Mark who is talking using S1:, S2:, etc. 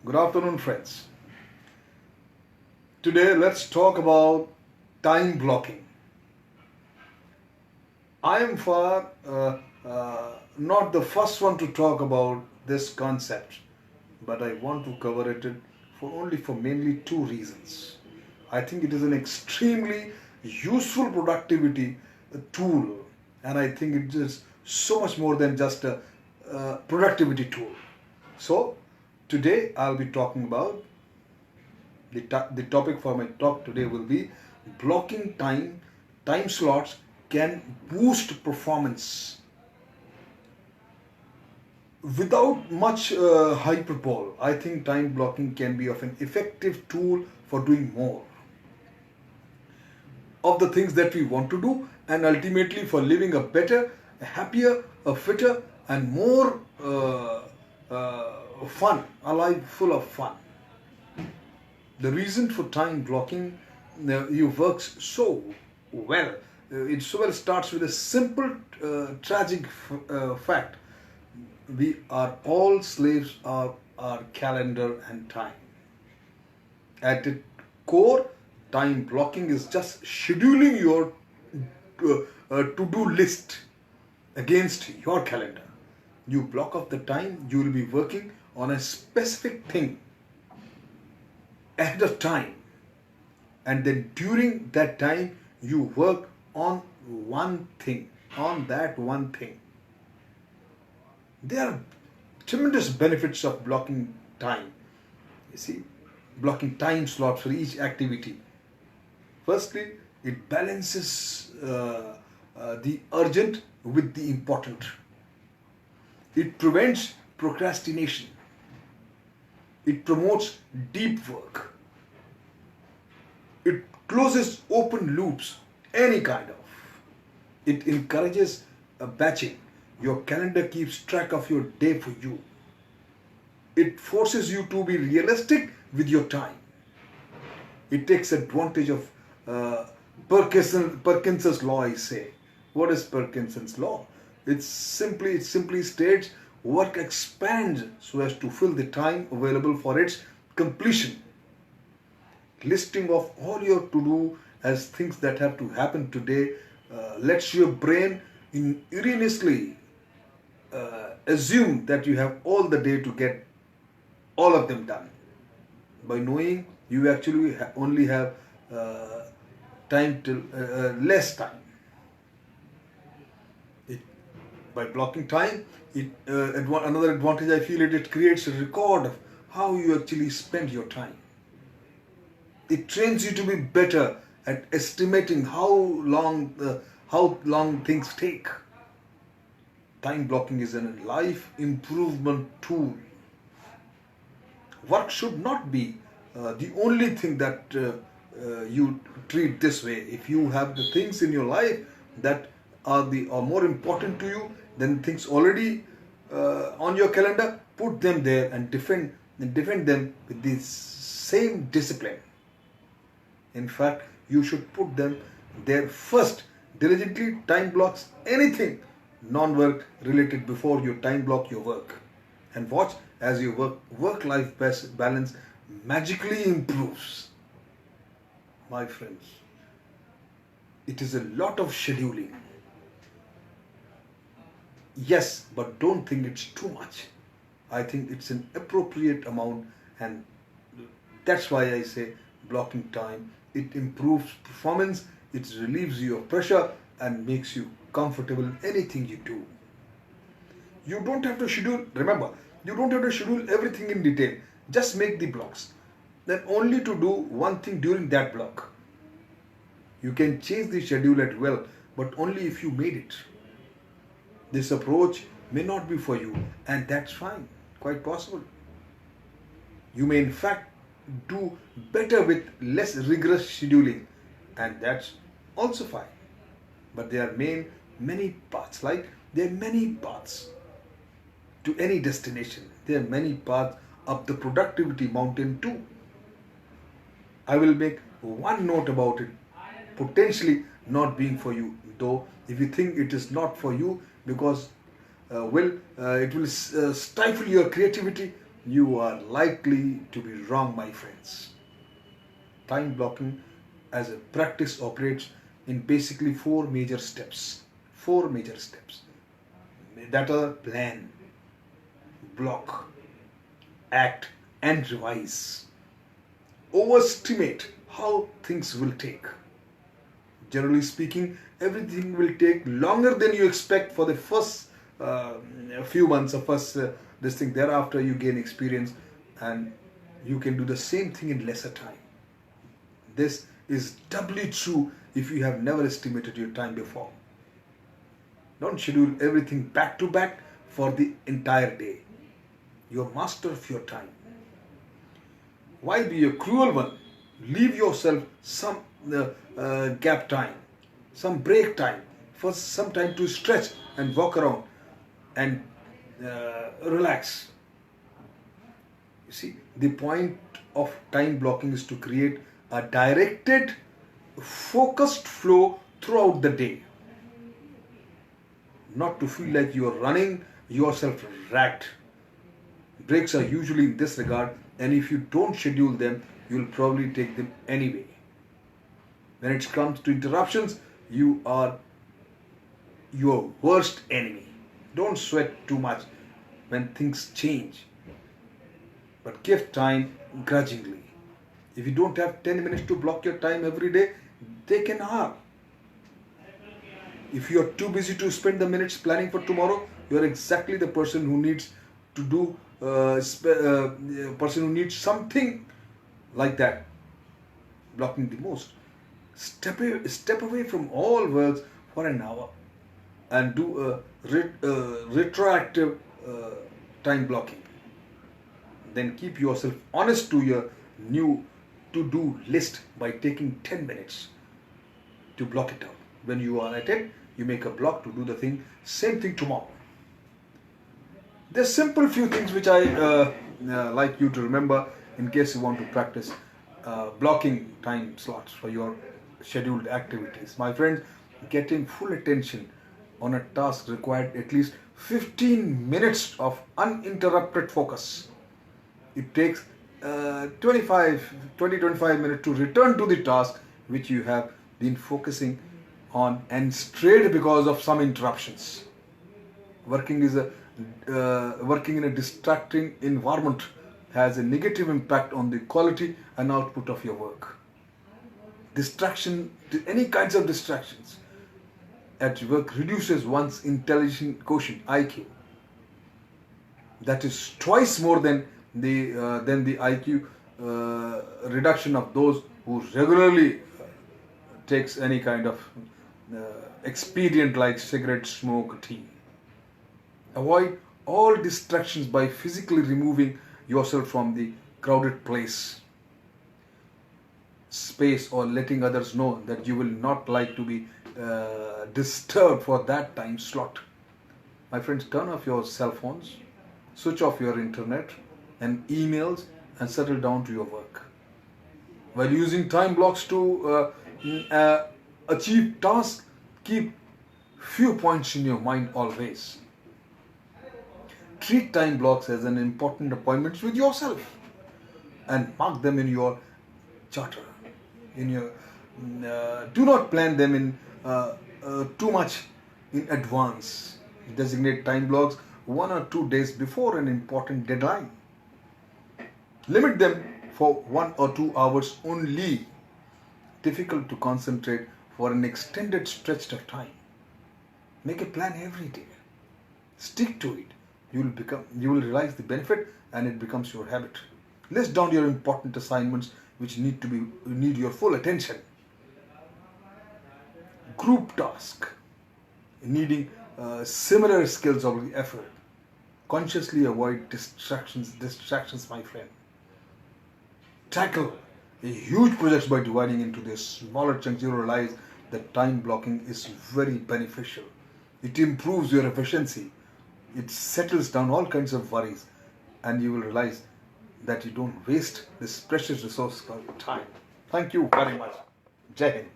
S1: Good afternoon, friends. Today, let's talk about time blocking. I am far not the first one to talk about this concept, but I want to cover it for mainly two reasons. I think it is an extremely useful productivity tool, and I think it is so much more than just a productivity tool. So, today I'll be talking about the topic for my talk today will be blocking time slots can boost performance without much hyperbole. I think time blocking can be of an effective tool for doing more of the things that we want to do, and ultimately for living a better, a happier, a fitter, and more fun, a life full of fun. The reason for time blocking you works so well. It so well starts with a simple, tragic fact. We are all slaves of our calendar and time. At its core, time blocking is just scheduling your to-do list against your calendar. You block off the time you will be working on a specific thing ahead of time, and then during that time you work on that one thing. There are tremendous benefits of blocking time. You see, blocking time slots for each activity. Firstly, it balances the urgent with the important. It prevents procrastination. It promotes deep work. It closes open loops, any kind of. It encourages batching. Your calendar keeps track of your day for you. It forces you to be realistic with your time. It takes advantage of Parkinson's law, I say. What is Parkinson's law? It simply states work expands so as to fill the time available for its completion. Listing of all your to-do as things that have to happen today lets your brain erroneously assume that you have all the day to get all of them done. By knowing you actually only have time till less time. By blocking time, another advantage I feel it creates a record of how you actually spend your time. It trains you to be better at estimating how long things take. Time blocking is a life improvement tool. Work should not be the only thing that you treat this way. If you have the things in your life that are more important to you than things already on your calendar, put them there and defend them with the same discipline. In fact, you should put them there first. Diligently time blocks anything non-work related before you time block your work, and watch as your work-life balance magically improves. My friends, it is a lot of scheduling. Yes, but don't think it's too much. I think it's an appropriate amount, and that's why I say blocking time. It improves performance, it relieves you of pressure, and makes you comfortable in anything you do. You don't have to schedule, remember, you don't have to schedule everything in detail. Just make the blocks. Then only to do one thing during that block. You can change the schedule at will, but only if you made it. This approach may not be for you, and that's fine, quite possible. You may in fact do better with less rigorous scheduling, and that's also fine. But there are many paths, there are many paths to any destination. There are many paths up the productivity mountain too. I will make one note about it potentially not being for you, though if you think it is not for you because it will stifle your creativity, you are likely to be wrong, my friends. Time blocking as a practice operates in basically four major steps. Four major steps that are plan, block, act, and revise. Overestimate how things will take. Generally speaking, everything will take longer than you expect for the first few months or first this thing. Thereafter, you gain experience and you can do the same thing in lesser time. This is doubly true if you have never estimated your time before. Don't schedule everything back to back for the entire day. You're master of your time. Why be a cruel one? Leave yourself some gap time, some break time, for some time to stretch and walk around and relax. You see, the point of time blocking is to create a directed, focused flow throughout the day. Not to feel like you are running yourself ragged. Breaks are usually in this regard, and if you don't schedule them, you'll probably take them anyway. When it comes to interruptions, you are your worst enemy. Don't sweat too much when things change, but give time grudgingly. If you don't have 10 minutes to block your time every day, take an hour. If you are too busy to spend the minutes planning for tomorrow, you are exactly the person who needs to do person who needs something like that. Blocking the most. Step away from all works for an hour and do a retroactive time blocking. Then keep yourself honest to your new to-do list by taking 10 minutes to block it out. When you are at it, you make a block to do the thing, same thing tomorrow. There's simple few things which I like you to remember in case you want to practice blocking time slots for your scheduled activities. My friends, getting full attention on a task required at least 15 minutes of uninterrupted focus. It takes 20-25 minutes to return to the task which you have been focusing on and strayed because of some interruptions. Working in a distracting environment has a negative impact on the quality and output of your work. Any kinds of distractions at work reduces one's intelligence quotient (IQ). That is twice more than the IQ reduction of those who regularly takes any kind of expedient like cigarette smoke, tea. Avoid all distractions by physically removing yourself from the crowded space or letting others know that you will not like to be disturbed for that time slot. My friends, turn off your cell phones, switch off your internet and emails and settle down to your work. While using time blocks to achieve tasks, keep few points in your mind always. Treat time blocks as an important appointment with yourself and mark them in your charter. Do not plan them in too much in advance. Designate time blocks 1 or 2 days before an important deadline. Limit them for 1 or 2 hours only. Difficult to concentrate for an extended stretch of time. Make a plan every day. Stick to it. You will realize the benefit and it becomes your habit. List down your important assignments which need your full attention. Group task needing similar skills or effort. Consciously avoid distractions, my friend. Tackle a huge project by dividing into their smaller chunks. You realize that time blocking is very beneficial. It improves your efficiency. It settles down all kinds of worries, and you will realize that you don't waste this precious resource called time. Thank you very much. Jai Hind.